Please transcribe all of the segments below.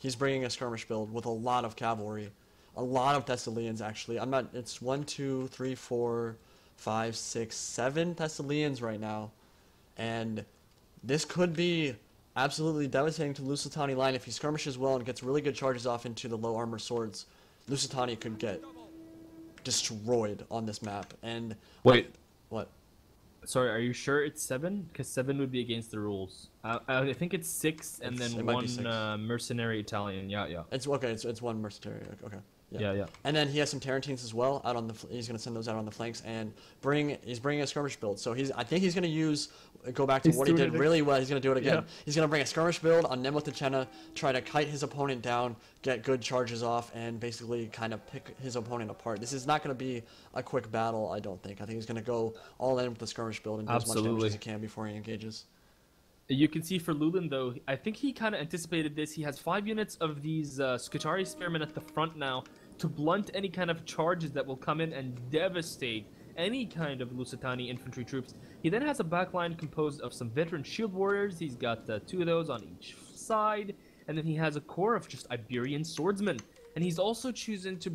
he's bringing a skirmish build with a lot of cavalry, a lot of Thessalians actually. It's 1, 2, 3, 4, 5, 6, 7 Thessalians right now, and this could be absolutely devastating to the Lusitani line if he skirmishes well and gets really good charges off into the low armor swords. Lusitani could get destroyed on this map. And wait, what? Sorry, are you sure it's 7? Because 7 would be against the rules. I think it's 6 and then one mercenary Italian. Yeah. It's okay. It's one mercenary. Okay. Yeah. And then he has some Tarentines as well out on the. He's going to send those out on the flanks and he's bringing a skirmish build. So I think he's going to go back to what he did really well. He's going to do it again. Yeah. He's going to bring a skirmish build on Nemetocenna, try to kite his opponent down, get good charges off, and basically kind of pick his opponent apart. This is not going to be a quick battle, I don't think. I think he's going to go all in with the skirmish build and do as much damage as he can before he engages. You can see for Llewlin, though, I think he kind of anticipated this. He has 5 units of these Scutari Spearmen at the front now to blunt any kind of charges that will come in and devastate any kind of Lusitani infantry troops. He then has a backline composed of some veteran shield warriors. He's got 2 of those on each side, and then he has a core of just Iberian swordsmen. And he's also choosing to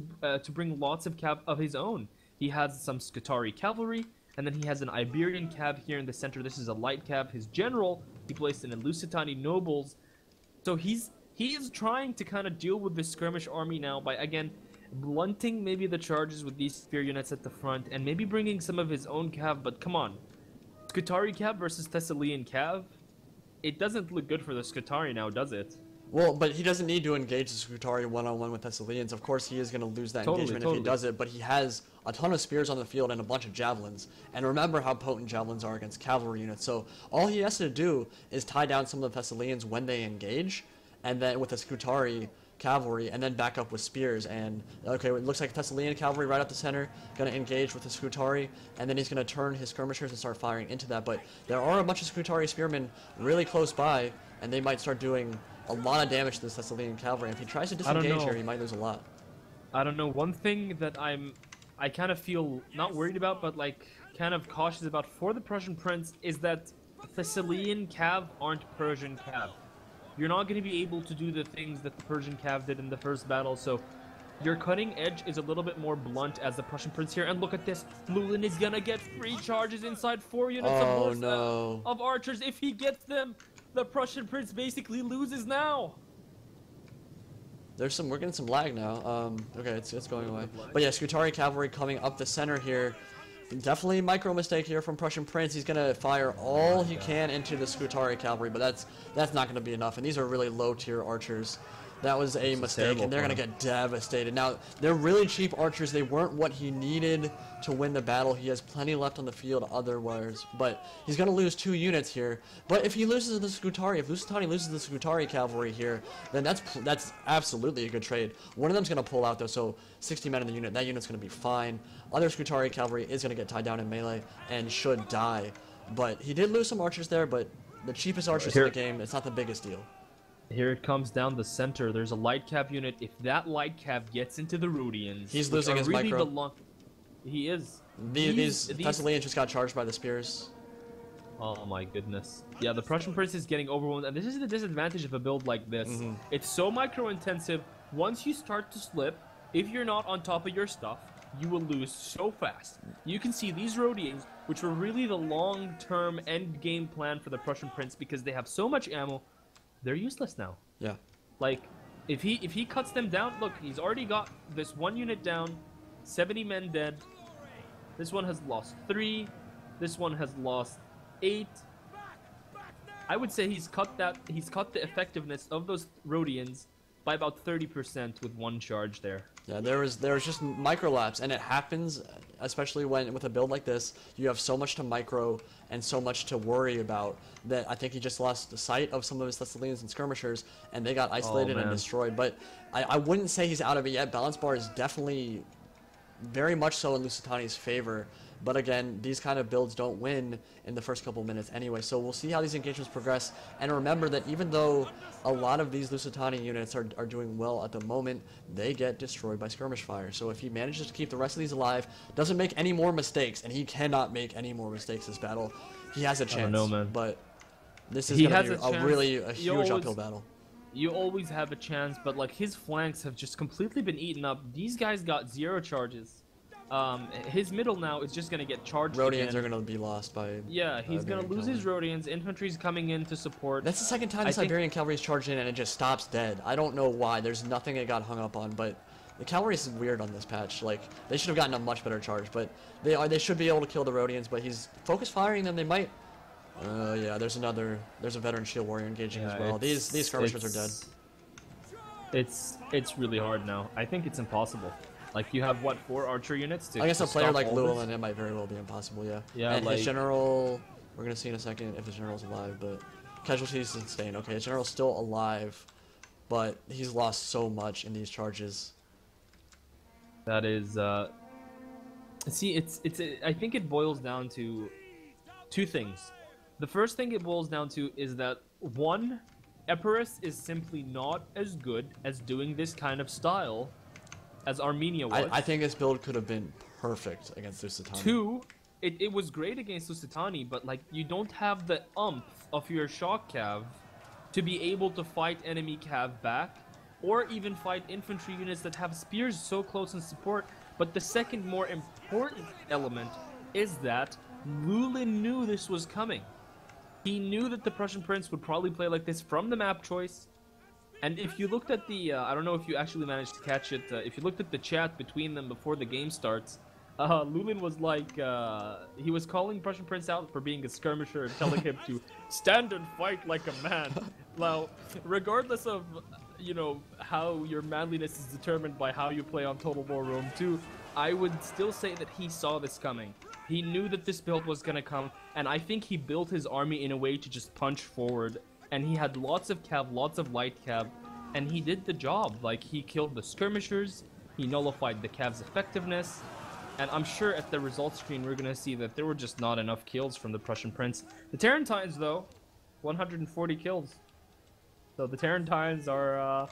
bring lots of cav of his own. He has some Scutari cavalry, and then he has an Iberian cav here in the center. This is a light cav. His general, he placed in a Lusitani nobles. So he is trying to kind of deal with the skirmish army now by, again, blunting maybe the charges with these spear units at the front and maybe bringing some of his own cav. But come on, Scutari cav versus Thessalian cav, it doesn't look good for the Scutari now, does it? Well, but he doesn't need to engage the Scutari one-on-one with Thessalians. Of course, he is going to lose that engagement if he does it, but he has a ton of spears on the field and a bunch of javelins. And remember how potent javelins are against cavalry units. So all he has to do is tie down some of the Thessalians when they engage, and then with the Scutari cavalry, and then back up with spears. And okay, it looks like Thessalian cavalry right up the center, going to engage with the Scutari, and then he's going to turn his skirmishers and start firing into that. But there are a bunch of Scutari spearmen really close by, and they might start doing a lot of damage to this Thessalian cavalry. If he tries to disengage here, he might lose a lot. I don't know. One thing that I kind of feel not worried about, but like kind of cautious about for the Prussian Prince is that Thessalian cav aren't Persian cav. You're not going to be able to do the things that the Persian cav did in the first battle, so your cutting edge is a little bit more blunt as the Prussian Prince here. And look at this, Llewlin is going to get free charges inside 4 units of archers. If he gets them, the Prussian Prince basically loses now. We're getting some lag now. Okay, it's going away. But yeah, Scutari cavalry coming up the center here. Definitely micro mistake here from Prussian Prince. He's gonna fire all he can into the Scutari cavalry, but that's not gonna be enough. And these are really low tier archers. That was a mistake, and they're going to get devastated. Now, they're really cheap archers. They weren't what he needed to win the battle. He has plenty left on the field otherwise, but he's going to lose 2 units here. But if he loses the Scutari, if Lusitani loses the Scutari cavalry here, then that's absolutely a good trade. One of them's going to pull out, though, so 60 men in the unit. That unit's going to be fine. Other Scutari cavalry is going to get tied down in melee and should die. But he did lose some archers there, but the cheapest archers in the game, it's not the biggest deal. Here it comes down the center. There's a light cav unit. If that light cav gets into the Rhodians, he's losing his really micro. He is. These Thessalians just got charged by the spears. Oh my goodness. Yeah, the Prussian Prince is getting overwhelmed, and this is the disadvantage of a build like this. It's so micro intensive. Once you start to slip, if you're not on top of your stuff, you will lose so fast. You can see these Rhodians, which were really the long-term end game plan for the Prussian Prince because they have so much ammo. They're useless now. Yeah. Like, if he cuts them down, look, he's already got this 1 unit down, 70 men dead. This one has lost 3. This one has lost 8. I would say he's cut the effectiveness of those Rhodians by about 30% with 1 charge there. Yeah, there was just micro lapse, and it happens, especially when with a build like this, you have so much to micro and so much to worry about that I think he just lost the sight of some of his Thessalians and skirmishers, and they got isolated and destroyed. But I wouldn't say he's out of it yet. Balance bar is definitely very much so in Lusitani's favor. But again, these kind of builds don't win in the first couple minutes anyway, so we'll see how these engagements progress. And remember that even though a lot of these Lusitani units are doing well at the moment, they get destroyed by skirmish fire. So if he manages to keep the rest of these alive, doesn't make any more mistakes, and he cannot make any more mistakes this battle, he has a chance. I don't know, man. But this is going to be a huge uphill battle. you always have a chance, but like his flanks have just completely been eaten up. These guys got 0 charges. His middle now is just gonna get charged. Rhodians again. are gonna be lost by. Yeah, he's gonna lose his Rhodians. Infantry's coming in to support. That's the second time the Siberian cavalry's charged in and it just stops dead. I don't know why. There's nothing it got hung up on, but the cavalry is weird on this patch. Like they should have gotten a much better charge, but they should be able to kill the Rhodians. But he's focus firing them. They might. Yeah, there's a veteran shield warrior engaging as well. These skirmishers are dead. It's really hard now. I think it's impossible. Like you have what 4 archer units to. I guess a player like Llewlin, this? it might very well be impossible. Yeah. Yeah. And like, his general, we're gonna see in a second if his general's alive, but casualties sustained. Okay, his general's still alive, but he's lost so much in these charges. That is. See, I think it boils down to 2 things. The first thing it boils down to is that 1, Epirus is simply not as good as doing this kind of style as Armenia was. I think this build could have been perfect against Lusitani. 2, it was great against Lusitani, but like you don't have the umph of your shock cav to be able to fight enemy cav back, or even fight infantry units that have spears so close in support. But the second more important element is that Llewlin knew this was coming. He knew that the Prussian Prince would probably play like this from the map choice. And if you looked at the, I don't know if you actually managed to catch it, if you looked at the chat between them before the game starts, Llewlin was like, he was calling Prussian Prince out for being a skirmisher and telling him to stand and fight like a man. Now, regardless of, you know, how your manliness is determined by how you play on Total War Rome 2, I would still say that he saw this coming. He knew that this build was gonna come, and I think he built his army in a way to just punch forward. And he had lots of cav, lots of light cav, and he did the job. Like, he killed the skirmishers, he nullified the cav's effectiveness, and I'm sure at the results screen we're gonna see that there were just not enough kills from the Prussian Prince. The Tarentines, though, 140 kills. So the Tarentines are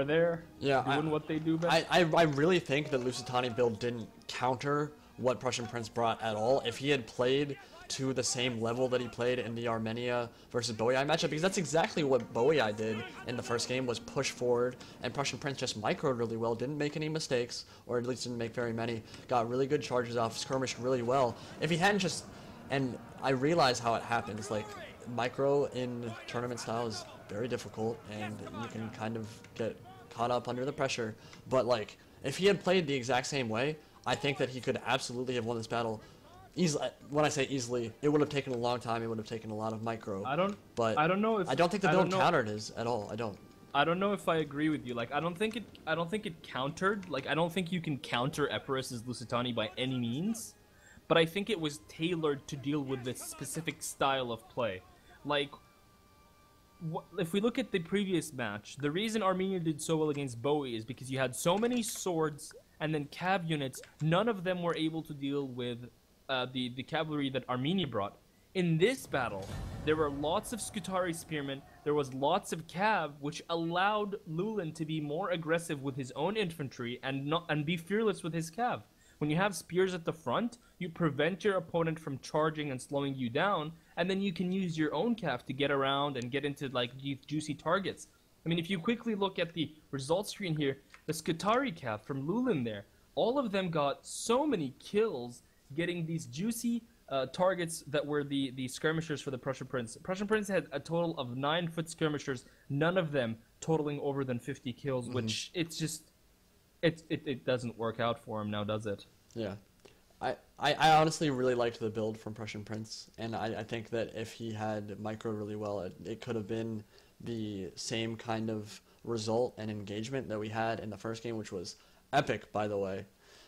there, doing what they do best. I really think that Lusitani build didn't counter what Prussian Prince brought at all. If he had played to the same level that he played in the Armenia versus Boii matchup, because that's exactly what Boii did in the first game, was push forward, and Prussian Prince just microed really well, didn't make any mistakes, or at least didn't make very many, got really good charges off, skirmished really well. If he hadn't just, and I realize how it happens, like, micro in tournament style is very difficult, and you can kind of get caught up under the pressure, but like, if he had played the exact same way, I think that he could absolutely have won this battle easily. When I say easily, it would have taken a long time. It would have taken a lot of micro. I don't know if I don't think the build countered his at all. I don't know if I agree with you. Like, I don't think it countered. Like, I don't think you can counter Epirus's Lusitani by any means. But I think it was tailored to deal with this specific style of play. Like, if we look at the previous match, the reason Armenia did so well against Boii is because you had so many swords and then cav units. None of them were able to deal with the cavalry that Armenia brought. In this battle, there were lots of Scutari spearmen, there was lots of cav, which allowed Llewlin to be more aggressive with his own infantry and be fearless with his cav. When you have spears at the front, you prevent your opponent from charging and slowing you down, and then you can use your own cav to get around and get into like these juicy targets. I mean, if you quickly look at the results screen here, the Scutari cav from Llewlin there, all of them got so many kills getting these juicy targets that were the skirmishers for the Prussian Prince. Prussian Prince had a total of 9-foot skirmishers, none of them totaling over than 50 kills, which it's just, it doesn't work out for him now, does it? Yeah. I honestly really liked the build from Prussian Prince, and I think that if he had micro really well, it could have been the same kind of result and engagement that we had in the first game, which was epic, by the way.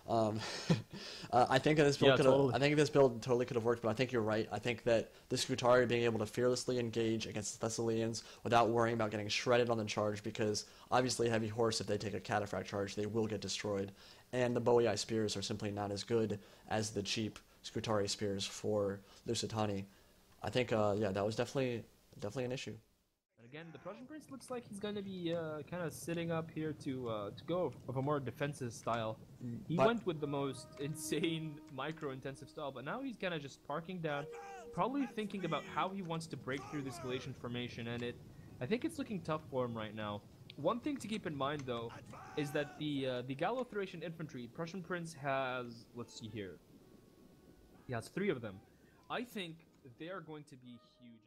I think this build I think this build totally could have worked, but I think you're right. I think that the Scutari being able to fearlessly engage against the Thessalians without worrying about getting shredded on the charge, because obviously heavy horse, if they take a cataphract charge, they will get destroyed. And the Boii spears are simply not as good as the cheap Scutari spears for Lusitani. I think, yeah, that was definitely an issue. And again, the Prussian Prince looks like he's going to be kind of sitting up here to go of a more defensive style. He went with the most insane micro-intensive style, but now he's kind of just parking down, probably thinking about how he wants to break through this Galatian formation, and I think it's looking tough for him right now. One thing to keep in mind, though, is that the Gallo-Thracian infantry, Prussian Prince has, let's see here, he has 3 of them. I think they are going to be huge.